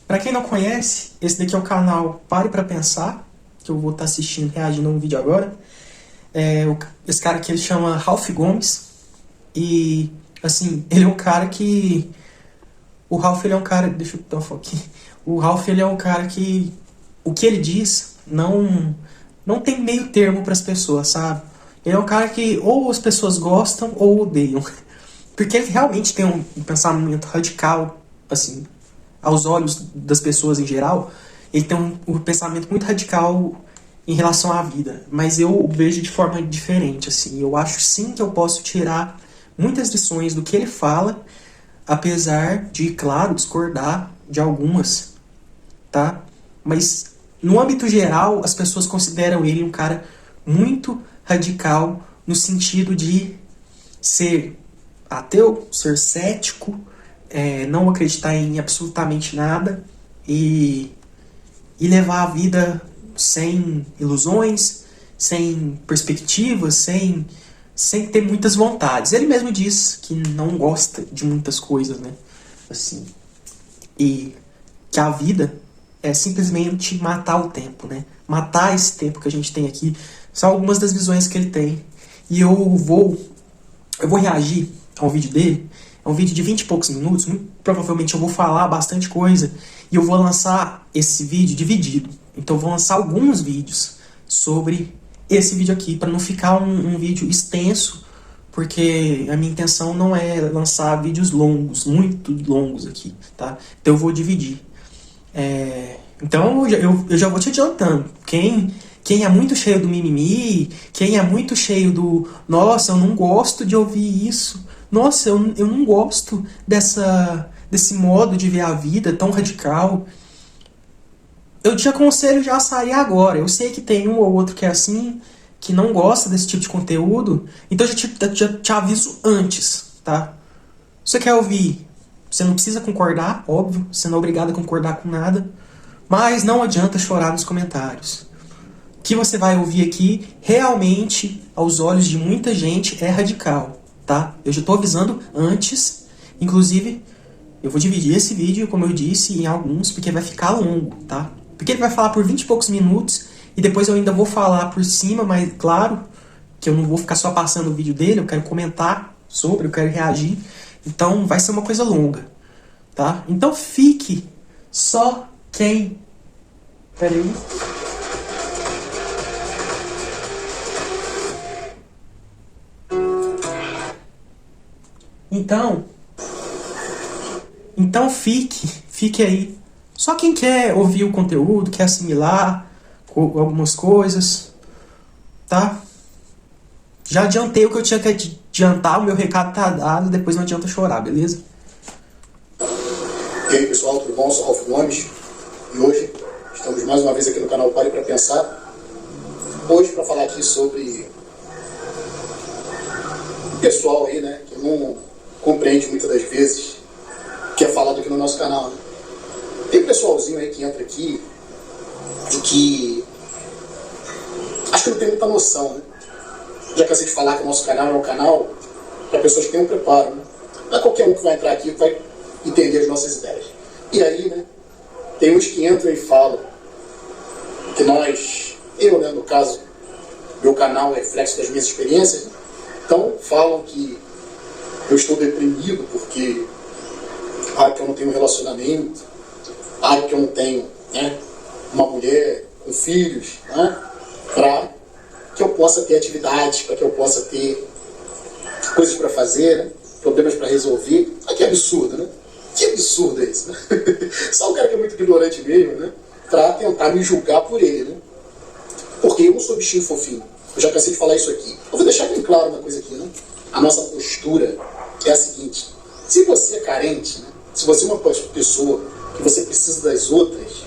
Pra quem não conhece, esse daqui é o canal Pare Pra Pensar, que eu vou estar assistindo, reagindo a um vídeo agora. Esse cara aqui ele chama Ralph Gomes. E, assim, ele é um cara que... O Ralph, ele é um cara... Deixa eu dar um foco aqui. O Ralph, ele é um cara que... O que ele diz não tem meio termo pras pessoas, sabe? Ele é um cara que ou as pessoas gostam ou odeiam. Porque ele realmente tem um pensamento radical, assim, aos olhos das pessoas em geral. Ele tem um pensamento muito radical em relação à vida. Mas eu o vejo de forma diferente, assim. Eu acho sim que eu posso tirar muitas lições do que ele fala, apesar de, claro, discordar de algumas, tá? Mas, no âmbito geral, as pessoas consideram ele um cara muito radical no sentido de ser ateu, ser cético, não acreditar em absolutamente nada e levar a vida sem ilusões, sem perspectivas, sem ter muitas vontades. Ele mesmo diz que não gosta de muitas coisas, né? Assim, e que a vida é simplesmente matar o tempo, né? Matar esse tempo que a gente tem aqui. São algumas das visões que ele tem. E eu vou reagir ao vídeo dele. É um vídeo de 20 e poucos minutos. Muito provavelmente eu vou falar bastante coisa. E eu vou lançar esse vídeo dividido. Então eu vou lançar alguns vídeos sobre esse vídeo aqui, para não ficar um vídeo extenso, porque a minha intenção não é lançar vídeos longos, muito longos aqui, tá? Então eu vou dividir. Então eu já vou te adiantando. Quem é muito cheio do mimimi, quem é muito cheio do nossa, eu não gosto de ouvir isso, nossa, eu não gosto desse modo de ver a vida tão radical, eu te aconselho já a sair agora. Eu sei que tem um ou outro que é assim, que não gosta desse tipo de conteúdo, então eu já te aviso antes, tá? Você quer ouvir? Você não precisa concordar, óbvio, você não é obrigado a concordar com nada, mas não adianta chorar nos comentários. O que você vai ouvir aqui, realmente, aos olhos de muita gente, é radical, tá? Eu já tô avisando antes, inclusive, eu vou dividir esse vídeo, como eu disse, em alguns, porque vai ficar longo, tá? Porque ele vai falar por 20 e poucos minutos, e depois eu ainda vou falar por cima, mas claro, que eu não vou ficar só passando o vídeo dele, eu quero comentar sobre, eu quero reagir. Então vai ser uma coisa longa, tá? Então fique só quem... Pera aí. Então fique aí. Só quem quer ouvir o conteúdo, quer assimilar algumas coisas, tá? Já adiantei o que eu tinha que adiantar, o meu recado tá dado, depois não adianta chorar, beleza? E aí pessoal, tudo bom? Eu sou Ralph Gomes e hoje estamos mais uma vez aqui no canal Pare Pra Pensar. Hoje para falar aqui sobre o pessoal aí, né, que não compreende muitas das vezes o que é falado aqui no nosso canal, né? Tem pessoalzinho aí que entra aqui de que acho que não tem muita noção, né? Já cansei de falar que o nosso canal é um canal para pessoas que têm um preparo, né? Não é qualquer um que vai entrar aqui que vai entender as nossas ideias. E aí, né, tem uns que entram e falam que eu, né, no caso, meu canal é reflexo das minhas experiências, né? Então falam que eu estou deprimido porque que eu não tenho um relacionamento, que eu não tenho, né, uma mulher com filhos, né, para que eu possa ter atividades, para que eu possa ter coisas para fazer, né, problemas para resolver. Que absurdo, né? Que absurdo é isso, né? Só o cara que é muito ignorante mesmo, né, para tentar me julgar por ele, né? Porque eu não sou bichinho fofinho. Eu já cansei de falar isso aqui. Eu vou deixar bem claro uma coisa aqui, né? A nossa postura é a seguinte: se você é carente, né, se você é uma pessoa que você precisa das outras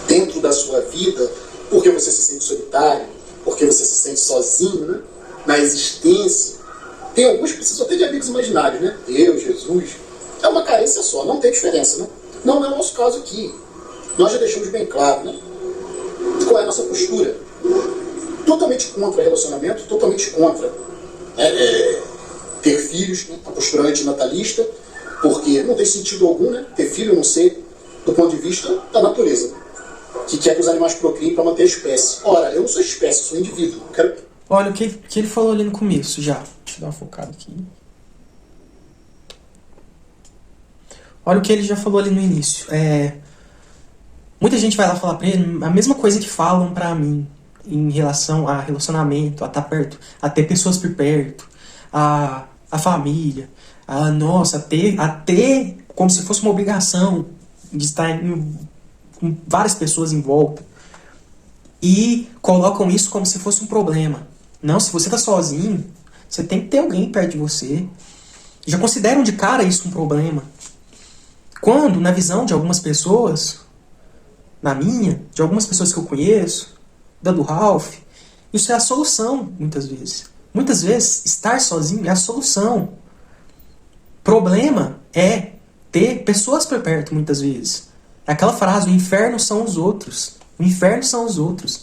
dentro da sua vida, porque você se sente solitário, porque você se sente sozinho, né, na existência. Tem alguns que precisam até de amigos imaginários, né? Deus, Jesus. É uma carência só, não tem diferença, né? Não é o nosso caso aqui. Nós já deixamos bem claro, né, qual é a nossa postura. Totalmente contra relacionamento, totalmente contra ter filhos, né? A postura antinatalista, porque não tem sentido algum, né, ter filho, a não ser do ponto de vista da natureza, que quer que os animais procriem para manter a espécie. Ora, eu não sou espécie, eu sou indivíduo. Olha o que ele falou ali no começo já. Deixa eu dar uma focada aqui. Olha o que ele já falou ali no início. Muita gente vai lá falar pra ele a mesma coisa que falam pra mim em relação a relacionamento, a estar perto, a ter pessoas por perto, a família, a ter como se fosse uma obrigação de estar com várias pessoas em volta. E colocam isso como se fosse um problema. Não, se você tá sozinho, você tem que ter alguém perto de você. Já consideram de cara isso um problema. Quando, na visão de algumas pessoas, na minha, de algumas pessoas que eu conheço, da do Ralph, isso é a solução, muitas vezes. Muitas vezes, estar sozinho é a solução. Problema é ter pessoas por perto, muitas vezes. É aquela frase, o inferno são os outros. O inferno são os outros.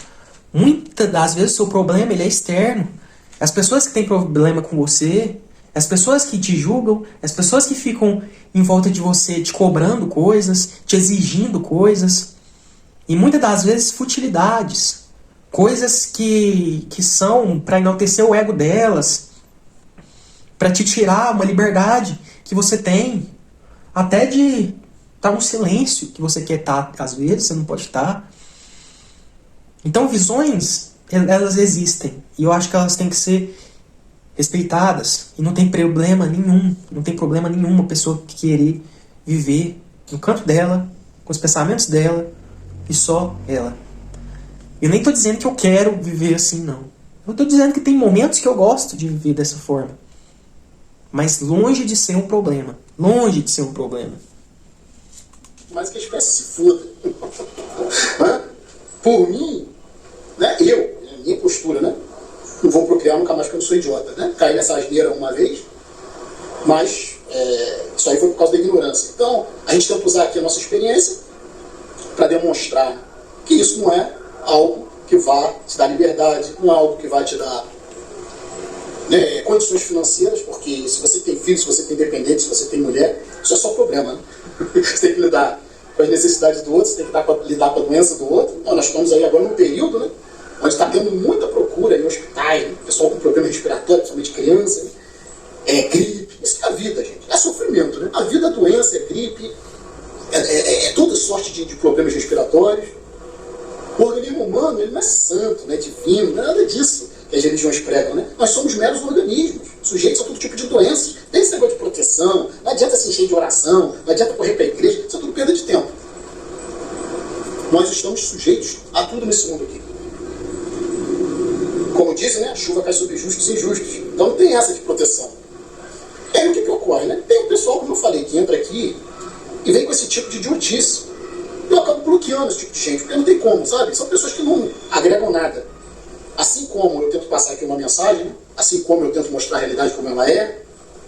Muitas das vezes o seu problema ele é externo. As pessoas que têm problema com você, as pessoas que te julgam, as pessoas que ficam em volta de você te cobrando coisas, te exigindo coisas. E muitas das vezes futilidades. Coisas que são para enaltecer o ego delas, para te tirar uma liberdade que você tem, até de estar um silêncio que você quer estar, às vezes você não pode estar. Então visões, elas existem, e eu acho que elas têm que ser respeitadas, e não tem problema nenhum, uma pessoa querer viver no canto dela, com os pensamentos dela, e só ela. Eu nem estou dizendo que eu quero viver assim, não. Eu estou dizendo que tem momentos que eu gosto de viver dessa forma. Mas longe de ser um problema. Longe de ser um problema. Mas que a espécie se foda. Por mim, né, minha postura, né? Não vou procriar nunca mais porque eu não sou idiota, né? Caí nessa asneira uma vez, mas isso aí foi por causa da ignorância. Então, a gente tenta usar aqui a nossa experiência para demonstrar que isso não é algo que vá te dar liberdade, não é algo que vai te dar condições financeiras, porque se você tem filho, se você tem dependente, se você tem mulher, isso é só problema, né? Você tem que lidar com as necessidades do outro, você tem que lidar com a doença do outro. Então, nós estamos aí agora num período, né, onde está tendo muita procura em hospitais, né, pessoal com problema respiratório, principalmente criança, né? Gripe, isso é a vida, gente, é sofrimento, né? A vida é doença, é gripe, é toda sorte de problemas respiratórios. O organismo humano, ele não é santo, não é divino, não é nada disso que as religiões pregam, né? Nós somos meros organismos, sujeitos a todo tipo de doenças. Tem esse negócio de proteção, não adianta se encher de oração, não adianta correr para a igreja, isso é tudo perda de tempo. Nós estamos sujeitos a tudo nesse mundo aqui. Como dizem, né? A chuva cai sobre justos e injustos. Então não tem essa de proteção. E aí o que ocorre, né? Tem um pessoal, como eu falei, que entra aqui e vem com esse tipo de idiotice. Eu acabo bloqueando esse tipo de gente, porque não tem como, sabe? São pessoas que não agregam nada. Assim como eu tento passar aqui uma mensagem, né? Assim como eu tento mostrar a realidade como ela é,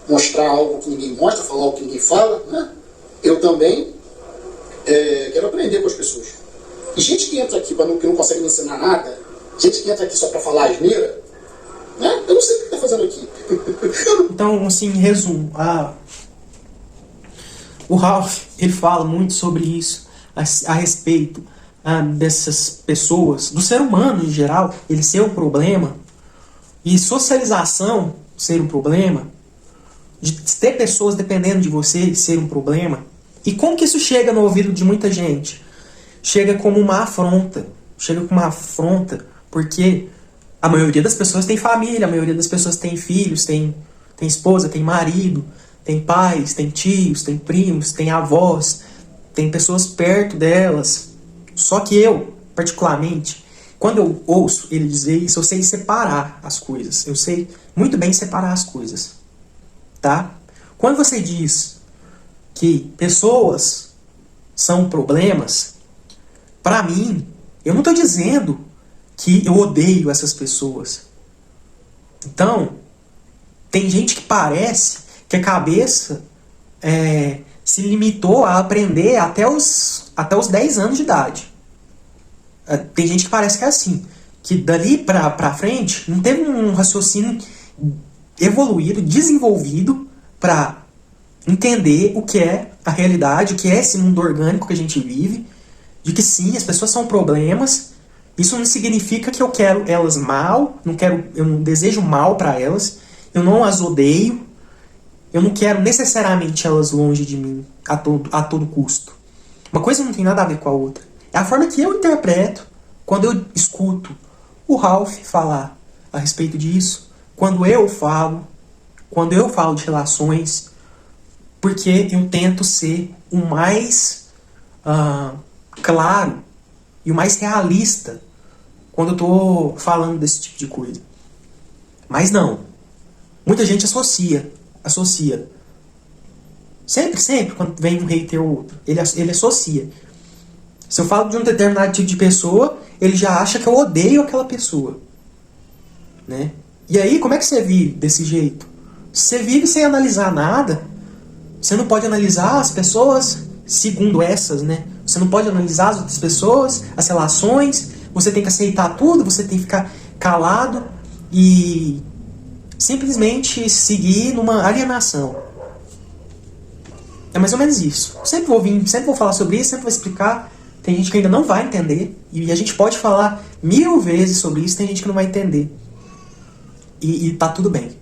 mostrar algo que ninguém mostra, falar algo que ninguém fala, né? Eu também quero aprender com as pessoas. E gente que entra aqui que não consegue me ensinar nada, gente que entra aqui só para falar asneira, né? Eu não sei o que está fazendo aqui. Então, assim, em resumo, o Ralph, ele fala muito sobre isso, a respeito dessas pessoas, do ser humano em geral, ele ser um problema, e socialização ser um problema, de ter pessoas dependendo de você ser um problema. E como que isso chega no ouvido de muita gente? Chega como uma afronta. Chega como uma afronta, porque a maioria das pessoas tem família, a maioria das pessoas tem filhos, tem esposa, tem marido, tem pais, tem tios, tem primos, tem avós, tem pessoas perto delas. Só que eu, particularmente, quando eu ouço ele dizer isso, eu sei separar as coisas. Eu sei muito bem separar as coisas. Tá? Quando você diz que pessoas são problemas, pra mim, eu não estou dizendo que eu odeio essas pessoas. Então, tem gente que parece que a cabeça se limitou a aprender até os 10 anos de idade. Tem gente que parece que é assim, que dali pra frente não teve um raciocínio evoluído, desenvolvido para entender o que é a realidade, o que é esse mundo orgânico que a gente vive, de que sim, as pessoas são problemas. Isso não significa que eu quero elas mal, eu não desejo mal para elas, eu não as odeio, eu não quero necessariamente elas longe de mim a todo custo. Uma coisa não tem nada a ver com a outra. É a forma que eu interpreto quando eu escuto o Ralph falar a respeito disso, quando eu falo de relações, porque eu tento ser o mais claro e o mais realista quando eu tô falando desse tipo de coisa. Mas não. Muita gente associa. Sempre, quando vem um hater ou outro, ele associa. Se eu falo de um determinado tipo de pessoa, ele já acha que eu odeio aquela pessoa. Né? E aí, como é que você vive desse jeito? Você vive sem analisar nada. Você não pode analisar as pessoas segundo essas, né? Você não pode analisar as outras pessoas, as relações. Você tem que aceitar tudo, você tem que ficar calado e simplesmente seguir numa alienação. É mais ou menos isso. Sempre vou falar sobre isso, sempre vou explicar. Tem gente que ainda não vai entender. E a gente pode falar 1000 vezes sobre isso, tem gente que não vai entender. E tá tudo bem.